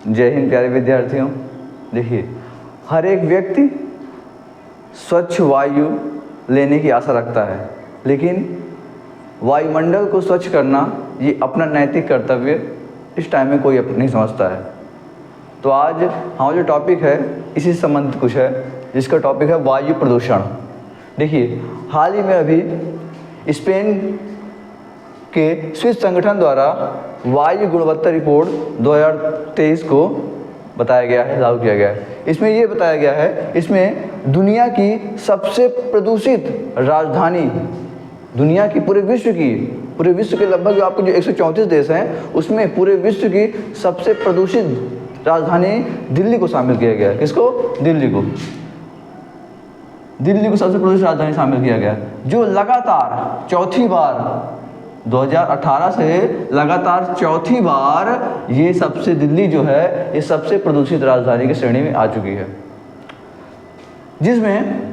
जय हिंद प्यारे विद्यार्थियों। देखिए, हर एक व्यक्ति स्वच्छ वायु लेने की आशा रखता है, लेकिन वायुमंडल को स्वच्छ करना ये अपना नैतिक कर्तव्य इस टाइम में कोई नहीं समझता है। तो आज हमारा जो टॉपिक है इसी से संबंधित कुछ है, जिसका टॉपिक है वायु प्रदूषण। देखिए, हाल ही में अभी स्पेन के स्विस संगठन द्वारा वायु गुणवत्ता रिपोर्ट 2023 को बताया गया है, लागू किया गया है। इसमें ये बताया गया है, इसमें दुनिया की सबसे प्रदूषित राजधानी, दुनिया की पूरे विश्व के लगभग जो आपके जो 134 देश हैं उसमें पूरे विश्व की सबसे प्रदूषित राजधानी दिल्ली को शामिल किया गया है। किसको? दिल्ली को सबसे प्रदूषित राजधानी शामिल किया गया, जो लगातार चौथी बार 2018 से लगातार चौथी बार ये सबसे दिल्ली जो है ये सबसे प्रदूषित राजधानी की श्रेणी में आ चुकी है। जिसमें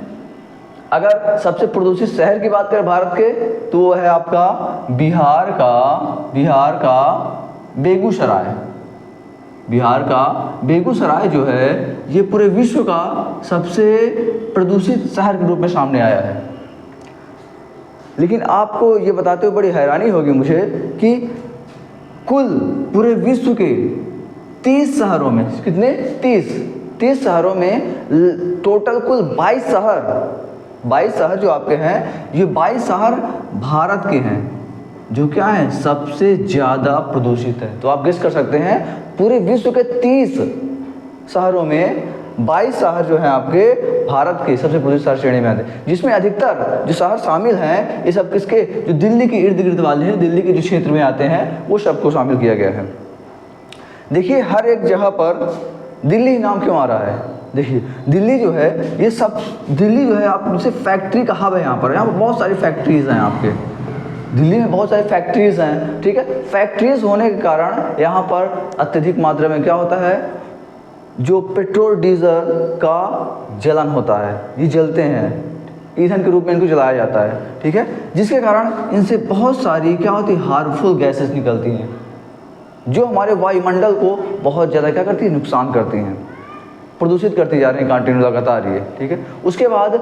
अगर सबसे प्रदूषित शहर की बात करें भारत के, तो वो है आपका बिहार का बेगूसराय। बिहार का बेगूसराय जो है ये पूरे विश्व का सबसे प्रदूषित शहर के रूप में सामने आया है। लेकिन आपको ये बताते हुए बड़ी हैरानी होगी मुझे कि कुल पूरे विश्व के 30 शहरों में, कितने? 30 शहरों में टोटल कुल 22 शहर जो आपके हैं, ये 22 शहर भारत के हैं, जो क्या है सबसे ज़्यादा प्रदूषित है। तो आप गेस कर सकते हैं पूरे विश्व के 30 शहरों में 22 शहर जो हैं आपके भारत के सबसे प्रदूषित शहर श्रेणी में आते हैं, जिसमें अधिकतर जो शहर शामिल हैं ये सब किसके? जो दिल्ली के इर्द गिर्द वाले हैं, दिल्ली के जो क्षेत्र में आते हैं वो सबको शामिल किया गया है। देखिए, हर एक जगह पर दिल्ली नाम क्यों आ रहा है? देखिए, दिल्ली जो है दिल्ली जो है आप जैसे फैक्ट्री का हब है। यहाँ पर बहुत सारी फैक्ट्रीज हैं आपके दिल्ली में, बहुत सारी फैक्ट्रीज हैं, ठीक है। फैक्ट्रीज होने के कारण यहाँ पर अत्यधिक मात्रा में क्या होता है, जो पेट्रोल डीजल का जलन होता है, ये जलते हैं, ईंधन के रूप में इनको जलाया जाता है, ठीक है। जिसके कारण इनसे बहुत सारी क्या होती है, हार्मफुल गैसेस निकलती हैं, जो हमारे वायुमंडल को बहुत ज़्यादा क्या करती है, नुकसान करती हैं, प्रदूषित करती जा रही है कंटिन्यू लगातार ये, ठीक है। उसके बाद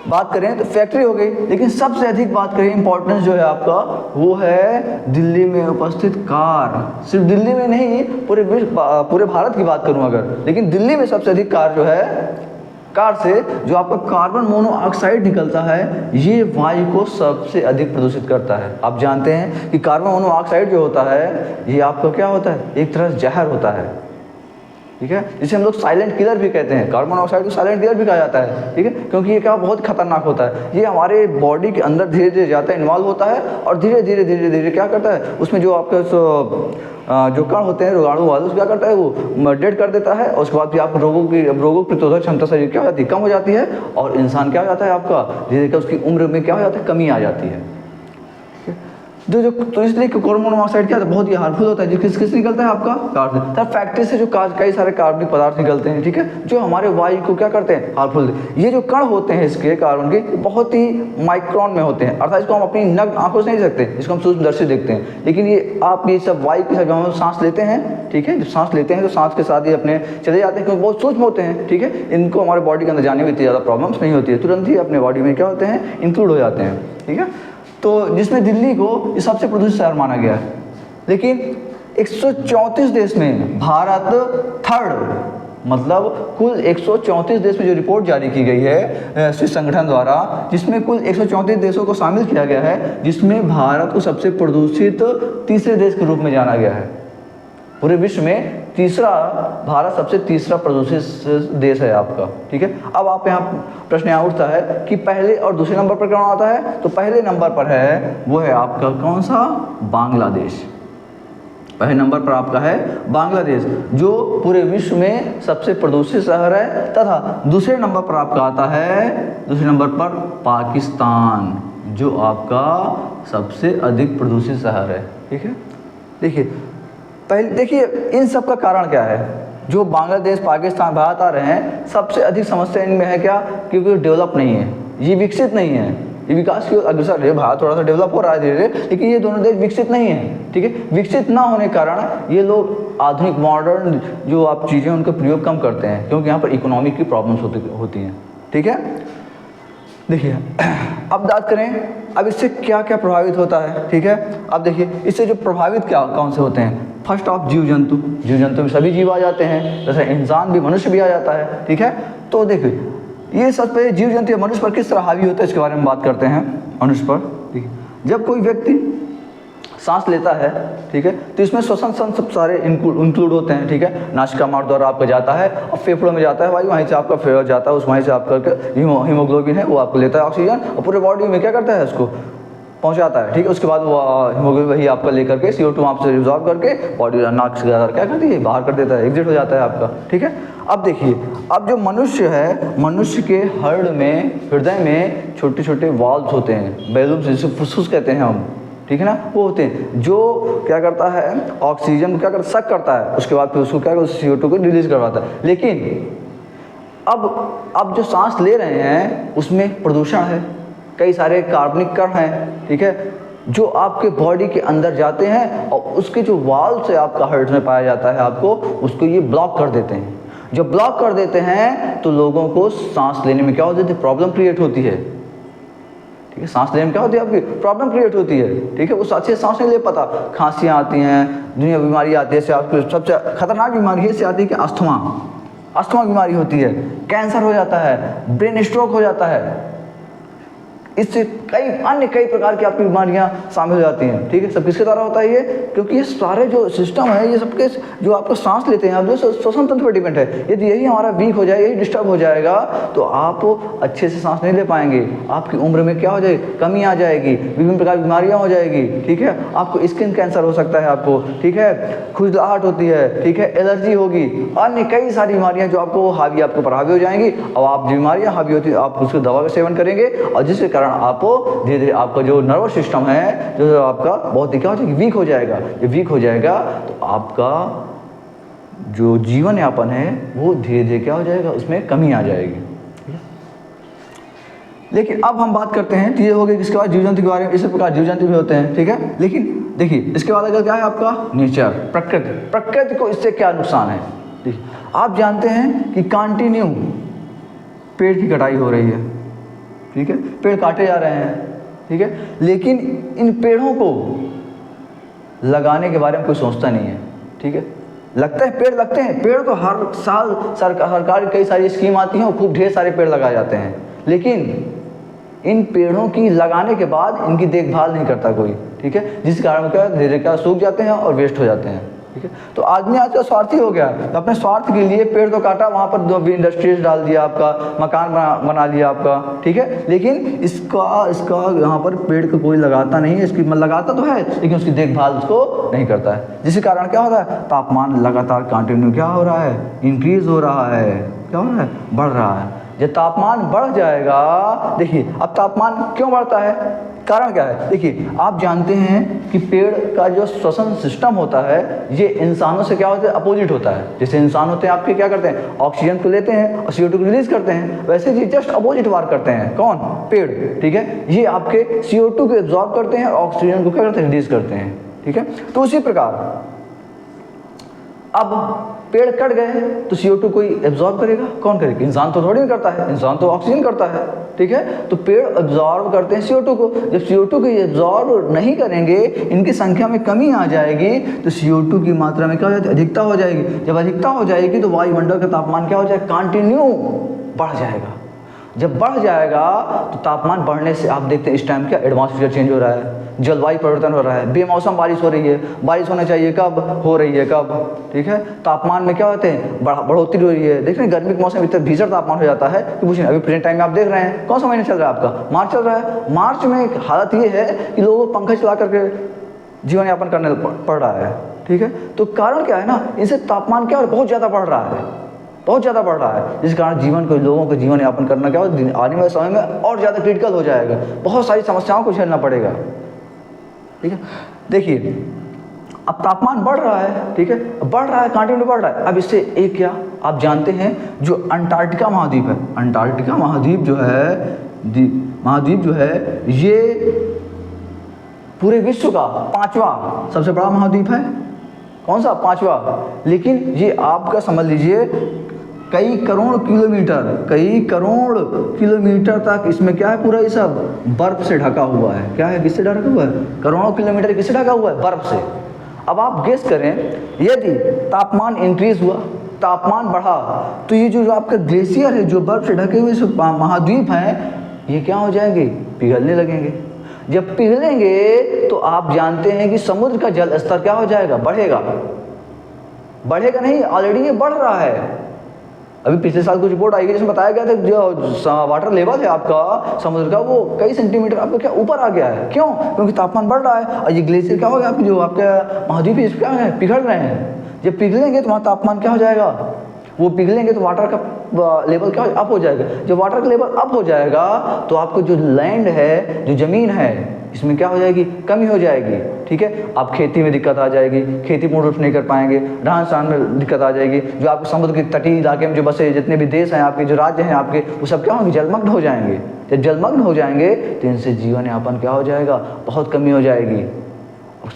बात करें तो फैक्ट्री हो गई, लेकिन सबसे अधिक बात करें इंपॉर्टेंस जो है आपका वो है दिल्ली में उपस्थित कार। सिर्फ दिल्ली में नहीं, पूरे भारत की बात करूं अगर, लेकिन दिल्ली में सबसे अधिक कार जो है, कार से जो आपका कार्बन मोनोऑक्साइड निकलता है ये वायु को सबसे अधिक प्रदूषित करता है। आप जानते हैं कि कार्बन मोनोऑक्साइड जो होता है ये आपका क्या होता है, एक तरह से जहर होता है, ठीक है, जिसे हम लोग साइलेंट किलर भी कहते हैं। कार्बन मोनोऑक्साइड को साइलेंट किलर भी कहा जाता है, ठीक है, क्योंकि ये क्या बहुत खतरनाक होता है। ये हमारे बॉडी के अंदर धीरे धीरे जाता है, इन्वॉल्व होता है और धीरे धीरे क्या करता है, उसमें जो आपके जो कण होते हैं रोगाणु वाले, उसको क्या करता है, वो डेड कर देता है। और उसके बाद फिर आप रोगों की प्रतिरोधक क्षमता शरीर क्या हो जाती है, कम हो जाती है, और इंसान क्या हो जाता है आपका धीरे धीरे उसकी उम्र में क्या हो जाता है, कमी आ जाती है। तो इसलिए कार्बन मोनोऑक्साइड क्या बहुत ही हार्मफुल होता है, जो किस निकलता है आपका, कार से। तब फैक्ट्री से जो कई सारे कार्बनिक पदार्थ निकलते हैं, ठीक है, जो हमारे वायु को क्या करते हैं, हार्मफुल। ये जो कण होते हैं इसके कार्बन के बहुत ही माइक्रोन में होते हैं, अर्थात इसको हम अपनी नग्न आंखों से नहीं सकते, इसको हम सूक्ष्मदर्शी देखते हैं। लेकिन ये सब वायु के साथ जब हम सांस लेते हैं, ठीक है, जब सांस लेते हैं तो सांस के साथ ही अपने चले जाते हैं, क्योंकि बहुत सूक्ष्म होते हैं, ठीक है। इनको हमारे बॉडी के अंदर जाने में इतनी ज़्यादा प्रॉब्लम्स नहीं होती है, तुरंत ही अपने बॉडी में क्या होते हैं, इंक्लूड हो जाते हैं, ठीक है। तो जिसमें दिल्ली को ये सबसे प्रदूषित शहर माना गया है। लेकिन 134 देश में भारत थर्ड, मतलब कुल 134 देश में जो रिपोर्ट जारी की गई है स्विस संगठन द्वारा, जिसमें कुल 134 देशों को शामिल किया गया है, जिसमें भारत को सबसे प्रदूषित तीसरे देश के रूप में जाना गया है। पूरे विश्व में भारत सबसे तीसरा प्रदूषित देश है आपका, ठीक है। अब आप यहाँ प्रश्न यहाँ उठता है कि पहले और दूसरे नंबर पर कौन आता है, तो पहले नंबर पर है वो है आपका कौन सा, बांग्लादेश। पहले नंबर पर आपका है बांग्लादेश, जो पूरे विश्व में सबसे प्रदूषित शहर है। तथा दूसरे नंबर पर आपका आता है, दूसरे नंबर पर पाकिस्तान, जो आपका सबसे अधिक प्रदूषित शहर है, ठीक है। देखिए इन सब का कारण क्या है, जो बांग्लादेश, पाकिस्तान, भारत आ रहे हैं, सबसे अधिक समस्या इनमें है क्या, क्योंकि डेवलप नहीं है, ये विकसित नहीं है, ये विकास की ओर अग्रसर है, भारत थोड़ा सा डेवलप हो रहा है धीरे धीरे, लेकिन ये दोनों देश विकसित नहीं है, ठीक है। विकसित ना होने के कारण ये लोग आधुनिक मॉडर्न जो आप चीज़ें उनका प्रयोग कम करते हैं, क्योंकि यहाँ पर इकोनॉमिक की प्रॉब्लम्स होती हैं, ठीक है। देखिए अब बात करें अब इससे क्या क्या प्रभावित होता है, ठीक है। अब देखिए इससे जो प्रभावित क्या कौन से होते हैं। फर्स्ट ऑफ जीव जंतु में सभी जीव आ जाते हैं, जैसे इंसान भी, मनुष्य भी आ जाता है, ठीक है। तो देखिए ये सब पे जीव जंतु मनुष्य पर किस तरह हावी होता है इसके बारे में बात करते हैं। मनुष्य पर देखिए जब कोई व्यक्ति सांस लेता है, ठीक है, तो इसमें श्वसन सब सारे इंक्लूड होते हैं, ठीक है। नासिका मार्ग द्वारा आपका जाता है और फेफड़ों में जाता है वायु, वहीं से आपका फेफड़ा जाता है, उस वहीं से आपका हीमोग्लोबिन है वो आपको लेता है ऑक्सीजन और पूरे बॉडी में क्या करता है उसको पहुंचाता है, ठीक है। उसके बाद वो हीमोग्लोबिन वही आपका लेकर के CO2 आपसे रिजॉल्व करके बॉडी नाक से क्या करती है, बाहर कर देता है, एग्जिट हो जाता है आपका, ठीक है। अब देखिए अब जो मनुष्य है, मनुष्य के हृदय में छोटे छोटे वाल्व्स होते हैं, बैलून्स, जिसे फुसफुस कहते हैं हम, ठीक है ना, वो होते हैं जो क्या करता है ऑक्सीजन क्या करता सक करता है, उसके बाद फिर उसको क्या CO2 को रिलीज करवाता है। लेकिन अब जो सांस ले रहे हैं उसमें प्रदूषण है, कई सारे कार्बनिक कण हैं, ठीक है, जो आपके बॉडी के अंदर जाते हैं और उसके जो वाल्व से आपका हार्ट में पाया जाता है आपको उसको ये ब्लॉक कर देते हैं। जब ब्लॉक कर देते हैं तो लोगों को सांस लेने में क्या होती है, प्रॉब्लम क्रिएट होती है, ठीक है। सांस लेने में क्या होती है आपकी प्रॉब्लम क्रिएट होती है, ठीक है। वो अच्छे से सांस नहीं ले पाता, खांसियाँ आती हैं, दुनिया बीमारी आती है, सबसे खतरनाक बीमारी है इससे आती है कि अस्थमा बीमारी होती है, कैंसर हो जाता है, ब्रेन स्ट्रोक हो जाता है, इससे कई प्रकार की आपकी बीमारियां शामिल हो जाती हैं, ठीक है। सब किसके द्वारा होता है ये, क्योंकि ये सारे जो सिस्टम है ये सबके जो आपको सांस लेते हैं आप जो श्वसन तंत्र पर डिपेंड है, यदि यही हमारा वीक हो जाए, यही डिस्टर्ब हो जाएगा तो आप अच्छे से सांस नहीं ले पाएंगे, आपकी उम्र में क्या हो जाएगी, कमी आ जाएगी, विभिन्न प्रकार की बीमारियाँ हो जाएगी, ठीक है। आपको स्किन कैंसर हो सकता है आपको, ठीक है, खुजलाहट होती है, ठीक है, एलर्जी होगी, अन्य कई सारी बीमारियाँ जो आपको हावी आपके ऊपर हावी हो जाएंगी। अब आप बीमारियाँ हावी होती है आप उसको दवा का सेवन करेंगे और जिसके कारण आपको धीरे धीरे आपका जो नर्वस सिस्टम है जो आपका बहुत ही क्या हो जाएगा, वीक हो जाएगा। जब वीक हो जाएगा तो आपका जो जीवन यापन है वो धीरे धीरे क्या हो जाएगा, उसमें कमी आ जाएगी। लेकिन अब हम बात करते हैं, ये हो गए इसके बाद जीव जंतु के बारे में, इसी प्रकार जीव जंतु भी होते हैं, ठीक है। लेकिन देखिए इसके बाद अगर क्या है आपका नेचर, प्रकृति को इससे क्या नुकसान है। देखिए आप जानते हैं कि कंटिन्यू पेड़ की कटाई हो रही है, ठीक है, पेड़ काटे जा रहे हैं, ठीक है, लेकिन इन पेड़ों को लगाने के बारे में कोई सोचता नहीं है, ठीक है। लगता है पेड़ लगते हैं, पेड़ तो हर साल सरकार की कई सारी स्कीम आती हैं और खूब ढेर सारे पेड़ लगाए जाते हैं, लेकिन इन पेड़ों की लगाने के बाद इनकी देखभाल नहीं करता कोई, ठीक है, जिस कारण क्या धीरे धीरे क्या सूख जाते हैं और वेस्ट हो जाते हैं, ठीक है। तो आदमी आजकल स्वार्थी हो गया, तो अपने स्वार्थ के लिए पेड़ तो काटा, वहाँ पर दो इंडस्ट्रीज डाल दिया, आपका मकान बना लिया आपका, ठीक है। लेकिन इसका यहाँ पर पेड़ को कोई लगाता नहीं है, इसकी लगाता तो है लेकिन उसकी देखभाल उसको नहीं करता है, जिसके कारण क्या होता है, तापमान लगातार कंटिन्यू क्या हो रहा है, इंक्रीज हो रहा है, क्या हो रहा है, बढ़ रहा है। जब तापमान बढ़ जाएगा, देखिए अब तापमान क्यों बढ़ता है, कारण क्या है। देखिए आप जानते हैं कि पेड़ का जो श्वसन सिस्टम होता है ये इंसानों से क्या होता है, अपोजिट होता है। जैसे इंसान होते हैं आपके क्या करते हैं, ऑक्सीजन को लेते हैं और CO2 को रिलीज करते हैं, वैसे ये जस्ट अपोजिट वार करते हैं, कौन, पेड़, ठीक है। ये आपके CO2 को एब्जॉर्ब करते हैं और ऑक्सीजन को क्या करते हैं, रिलीज करते हैं, ठीक है। तो उसी प्रकार अब पेड़ कट गए तो CO2 कोई एब्जॉर्ब करेगा, कौन करेगा, इंसान तो थोड़ी नहीं करता है, इंसान तो ऑक्सीजन करता है, ठीक है। तो पेड़ एब्जॉर्ब करते हैं CO2 को, जब CO2 को एब्जॉर्ब नहीं करेंगे, इनकी संख्या में कमी आ जाएगी तो CO2 की मात्रा में क्या हो जाती है, अधिकता हो जाएगी। जब अधिकता हो जाएगी तो वायुमंडल का तापमान क्या हो जाएगा, कंटिन्यू बढ़ जाएगा। जब बढ़ जाएगा तो तापमान बढ़ने से आप देखते हैं इस टाइम क्या एटमॉस्फेयर चेंज हो रहा है, जलवायु परिवर्तन हो रहा है, बेमौसम बारिश हो रही है, बारिश होना चाहिए कब, हो रही है कब, ठीक है। तापमान में क्या होते हैं, बढ़ोतरी हो रही है। देख रहे हैं गर्मी के मौसम में इतना भीषण तापमान हो जाता है कि पूछिए, अभी प्रेजेंट टाइम में आप देख रहे हैं कौन सा महीना चल रहा है आपका, मार्च चल रहा है। मार्च में एक हालत ये है कि लोगों को पंखा चला करके जीवन यापन करने पड़ रहा है, ठीक है। तो कारण क्या है ना, इनसे तापमान क्या बहुत ज़्यादा बढ़ रहा है, बहुत ज़्यादा बढ़ रहा है, जिस कारण लोगों को जीवन यापन करना क्या हो, आने वाले समय में और ज़्यादा क्रिटिकल हो जाएगा, बहुत सारी समस्याओं को झेलना पड़ेगा, ठीक है। देखिए अब तापमान बढ़ रहा है, ठीक है, बढ़ रहा है, कंटिन्यू बढ़ रहा है। अब इससे एक क्या आप जानते हैं, जो अंटार्कटिका महाद्वीप है, अंटार्कटिका महाद्वीप जो है महाद्वीप जो है ये पूरे विश्व का 5वां सबसे बड़ा महाद्वीप है। कौन सा? 5वां। लेकिन ये आपका समझ लीजिए कई करोड़ किलोमीटर तक इसमें क्या है, पूरा ये सब बर्फ से ढका हुआ है। क्या है? किससे ढका हुआ है? करोड़ों किलोमीटर किससे ढका हुआ है? बर्फ से। अब आप गेस करें, यदि तापमान इंक्रीज हुआ, तापमान बढ़ा, तो ये जो आपका ग्लेशियर है, जो बर्फ से ढके हुए महाद्वीप हैं, ये क्या हो जाएंगे? पिघलने लगेंगे। जब पिघलेंगे तो आप जानते हैं कि समुद्र का जल स्तर क्या हो जाएगा? बढ़ेगा नहीं, ऑलरेडी ये बढ़ रहा है। अभी पिछले साल कुछ रिपोर्ट आई है जिसमें बताया गया था जो वाटर लेवल है आपका समुद्र का, वो कई सेंटीमीटर आपका क्या ऊपर आ गया है। क्यों? क्योंकि तापमान बढ़ रहा है। और ये ग्लेशियर क्या हो गया, आपके जो आपके महाद्वीप है क्या है? पिघल रहे हैं। जब पिघलेंगे तो वहाँ तापमान क्या हो जाएगा? वो पिघलेंगे तो वाटर का लेवल क्या अप हो जाएगा। जब वाटर का लेवल अप हो जाएगा तो आपको जो लैंड है, जो ज़मीन है, इसमें क्या हो जाएगी? कमी हो जाएगी। ठीक है, आप खेती में दिक्कत आ जाएगी, खेती पूर्ण रूप से नहीं कर पाएंगे, रहन सहन में दिक्कत आ जाएगी। जो आपके समुद्र के तटीय इलाके में जो बसे जितने भी देश हैं आपके, जो राज्य हैं आपके, वो सब क्या होंगे? जलमग्न हो जाएंगे। जब जलमग्न हो जाएंगे तो इनसे जीवन यापन क्या हो जाएगा? बहुत कमी हो जाएगी।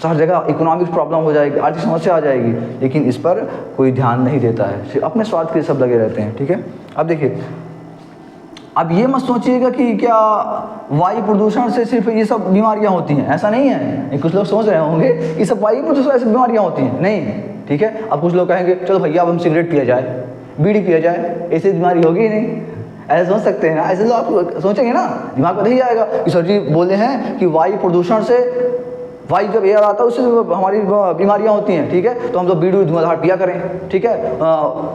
हर जगह इकोनॉमिक प्रॉब्लम हो जाएगी, आर्थिक समस्या आ जाएगी। लेकिन इस पर कोई ध्यान नहीं देता है, सिर्फ अपने स्वार्थ के लिए सब लगे रहते हैं। ठीक है, अब देखिए, अब ये मत सोचिएगा कि क्या वायु प्रदूषण से सिर्फ ये सब बीमारियां होती हैं, ऐसा नहीं है। कुछ लोग सोच रहे होंगे कि सब वायु प्रदूषण से बीमारियां होती हैं, नहीं। ठीक है, अब कुछ लोग कहेंगे चलो भैया अब हम सिगरेट पिया जाए, बीड़ी पिया जाए, ऐसे बीमारी होगी ही नहीं। ऐसे सोच सकते हैं ना? ऐसे तो आप सोचेंगे ना, दिमाग में नहीं आएगा कि सर जी बोले हैं कि वायु प्रदूषण से, वायु जब एयर आता है उससे हमारी बीमारियां होती हैं। ठीक है, तो हम तो बीड़ी धुआंधार पिया करें, ठीक है,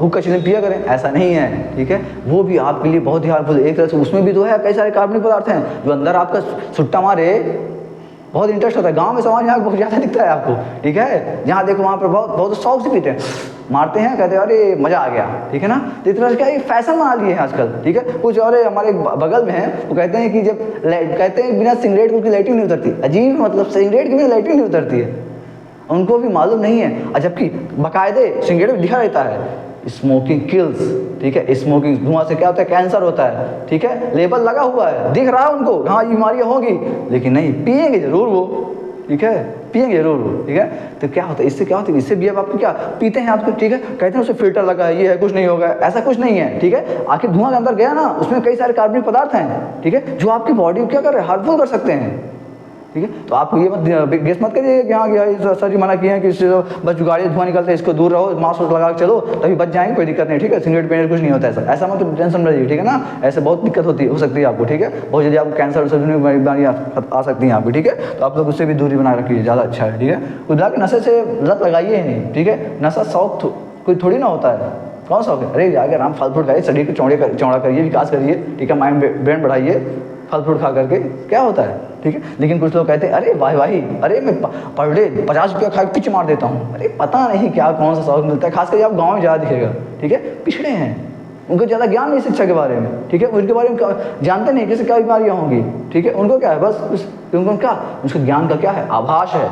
हुक्का चीज़ें पिया करें, ऐसा नहीं है। ठीक है, वो भी आपके लिए बहुत ही हार्मफुल। एक तरह से उसमें भी तो है कई सारे कार्बनिक पदार्थ हैं जो अंदर आपका सुट्टा मारे, बहुत इंटरेस्ट होता है। गांव में समाज यहाँ बहुत ज़्यादा दिखता है आपको। ठीक है, जहाँ देखो वहाँ पर बहुत शौक से पीते हैं, मारते हैं, कहते हैं अरे मज़ा आ गया। ठीक है ना, तो इस तरह से क्या है, फैशन बना लिए हैं आजकल। ठीक है, कुछ और हमारे बगल में हैं, वो कहते हैं कि जब कहते हैं बिना सिगरेट को लाइटिंग नहीं उतरती। अजीब, मतलब सिगरेट के बिना लाइटिंग नहीं उतरती है, उनको भी मालूम नहीं है। और जबकि बाकायदे सिगरेट में लिखा रहता है स्मोकिंग किल्स। ठीक है, स्मोकिंग धुआं से क्या होता है? कैंसर होता है। ठीक है, लेबल लगा हुआ है, दिख रहा है उनको, हाँ ये बीमारियाँ होगी, लेकिन नहीं, पिएंगे जरूर वो। ठीक है, पिएंगे जरूर वो। ठीक है, तो क्या होता है इससे? क्या होता है इससे भी? अब आपको क्या पीते हैं आपको, ठीक है, कहते हैं उसे फिल्टर लगा है, ये है, कुछ नहीं होगा, ऐसा कुछ नहीं है। ठीक है, आखिर धुआं के अंदर गया ना, उसमें कई सारे कार्बनिक पदार्थ हैं। ठीक है, जो आपकी बॉडी को क्या कर रहे हैं? हार्मफुल कर सकते हैं। ठीक है, तो आप ये मत गेस मत करिए कि हाँ सर जी मना किए हैं कि इससे बस जो गाड़ी धुआं निकलता है इसको दूर रहो, मास्क लगा के चलो तभी बच जाएंगे, कोई दिक्कत नहीं। ठीक है, सिगरेट पीने कुछ नहीं होता है, ऐसा मत टेंशन में रहिए। ठीक है ना, ऐसे बहुत दिक्कत हो सकती है आपको। ठीक है, बहुत जल्दी आपको कैंसर बीमारियाँ आ सकती हैं आपको। ठीक है, तो आप लोग उससे भी दूरी बना रखिए, ज़्यादा अच्छा है। ठीक है, खुदा के नशे से लत लगाइए ही नहीं। ठीक है, नशा शौक कोई थोड़ी ना होता है, कौन शौक है? अरे जाकर आराम फल फ्रूट खाइए, शरीर को चौड़ा करिए, विकास करिए। ठीक है, माइंड ब्रेन बढ़ाइए फल फ्रूट खा करके, क्या होता है? ठीक है, लेकिन कुछ लोग कहते हैं अरे भाई अरे मैं पर डे 50 रुपया खा के पिच मार देता हूँ। अरे पता नहीं क्या कौन सा शौक मिलता है, खासकर आप गाँव में ज़्यादा दिखेगा। ठीक है, पिछड़े हैं, उनको ज़्यादा ज्ञान नहीं शिक्षा के बारे में। ठीक है, उनके बारे में जानते नहीं कैसे क्या बीमारियाँ होंगी। ठीक है, उनको क्या है, बस उनको क्या, उसके ज्ञान का क्या है? आभास है।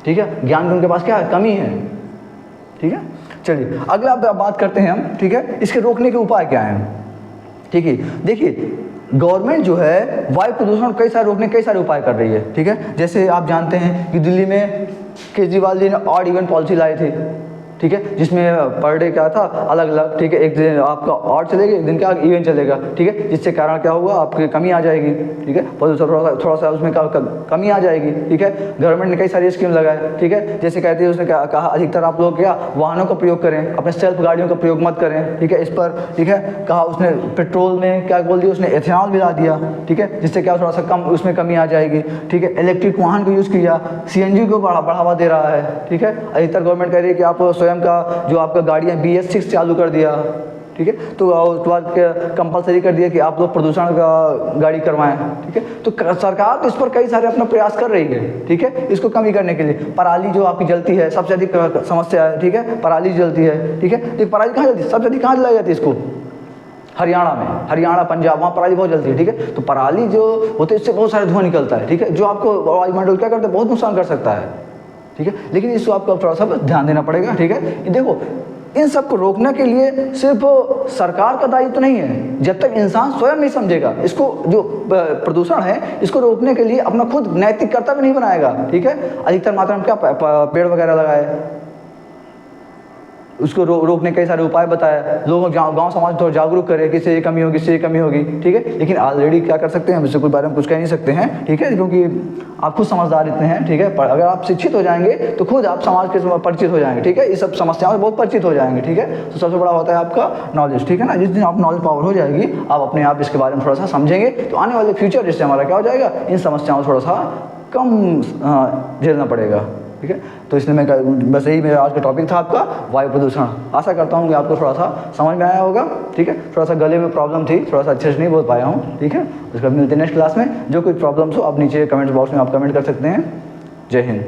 ठीक है, ज्ञान की उनके पास क्या है? कमी है। ठीक है, चलिए अगला बात करते हैं हम। ठीक है, इसके रोकने के उपाय क्या हैं? ठीक है, देखिए गवर्नमेंट जो है वायु प्रदूषण कई सारे रोकने कई सारे उपाय कर रही है। ठीक है, जैसे आप जानते हैं कि दिल्ली में केजरीवाल जी ने ऑड इवन पॉलिसी लाई थी। ठीक है, जिसमें पर डे क्या था? अलग अलग। ठीक है, एक दिन आपका ऑड चलेगा, एक दिन क्या इवन चलेगा। ठीक है, जिससे कारण क्या हुआ? आपकी कमी आ जाएगी। ठीक है, थोड़ा सा उसमें कमी आ जाएगी। ठीक है, गवर्नमेंट ने कई सारी स्कीम लगाए। ठीक है, जैसे कहते हैं उसने कहा अधिकतर आप लोग क्या वाहनों का प्रयोग करें, अपने सेल्फ गाड़ियों का प्रयोग मत करें। ठीक है, इस पर ठीक है कहा उसने पेट्रोल में क्या बोल दिया उसने, एथेनॉल मिला दिया। ठीक है, जिससे क्या थोड़ा सा कम उसमें कमी आ जाएगी। ठीक है, इलेक्ट्रिक वाहन को यूज़ किया, CNG को बढ़ावा दे रहा है। ठीक है, अधिकतर गवर्नमेंट कह रही है कि आप स्वयं का जो आपका गाड़ियाँ BS6 चालू कर दिया। ठीक है, तो उसके बाद कंपलसरी कर दिया कि आप लोग प्रदूषण का गाड़ी करवाएं। ठीक है, तो सरकार तो इस पर कई सारे अपना प्रयास कर रही है। ठीक है, इसको कमी करने के लिए पराली जो आपकी जलती है सबसे अधिक समस्या है। ठीक है, पराली जलती है। ठीक है, तो पराली कहाँ जलती है? सबसे अधिक कहाँ जलाई जाती है इसको? हरियाणा में, हरियाणा पंजाब, वहाँ पराली बहुत जलती है। ठीक है, तो पराली जो होती है इससे बहुत सारे धुआं निकलता है। ठीक है, जो आपको वायुमंडल क्या करता है? बहुत नुकसान कर सकता है। ठीक है, लेकिन इसको आपको थोड़ा सा ध्यान देना पड़ेगा। ठीक है, देखो इन सब को रोकने के लिए सिर्फ सरकार का दायित्व तो नहीं है, जब तक इंसान स्वयं नहीं समझेगा इसको, जो प्रदूषण है इसको रोकने के लिए अपना खुद नैतिक कर्तव्य नहीं बनाएगा, ठीक है। अधिकतर मात्रा में क्या पेड़ वगैरह लगाए, उसको रोकने के कई सारे उपाय बताया, लोगों गांव समाज थोड़ा जागरूक करे, किससे ये कमी होगी, किससे ये कमी होगी, ठीक है। लेकिन ऑलरेडी क्या कर सकते हैं, हम इससे कोई बारे में कुछ कह नहीं सकते हैं, ठीक है, क्योंकि आप खुद समझदार इतने हैं, ठीक है। पर अगर आप शिक्षित हो जाएंगे तो खुद आप समाज के परिचित हो जाएंगे, ठीक है, इस सब समस्याओं से बहुत परिचित हो जाएंगे, ठीक है। तो सबसे बड़ा होता है आपका नॉलेज, ठीक है ना। जिस दिन आप नॉलेज पावर हो जाएगी, आप अपने आप इसके बारे में थोड़ा सा समझेंगे, तो आने वाले फ्यूचर जिससे हमारा क्या हो जाएगा, इन समस्याओं से थोड़ा सा कम झेलना पड़ेगा, ठीक है। तो इसलिए मैं बस यही मेरा आज का टॉपिक था आपका वायु प्रदूषण। आशा करता हूँ कि आपको थोड़ा सा समझ में आया होगा, ठीक है। थोड़ा सा गले में प्रॉब्लम थी, थोड़ा सा अच्छे से नहीं बोल पाया हूँ, ठीक है। उसके बाद मिलते हैं नेक्स्ट क्लास में। जो कोई प्रॉब्लम्स हो आप नीचे कमेंट बॉक्स में आप कमेंट कर सकते हैं। जय हिंद।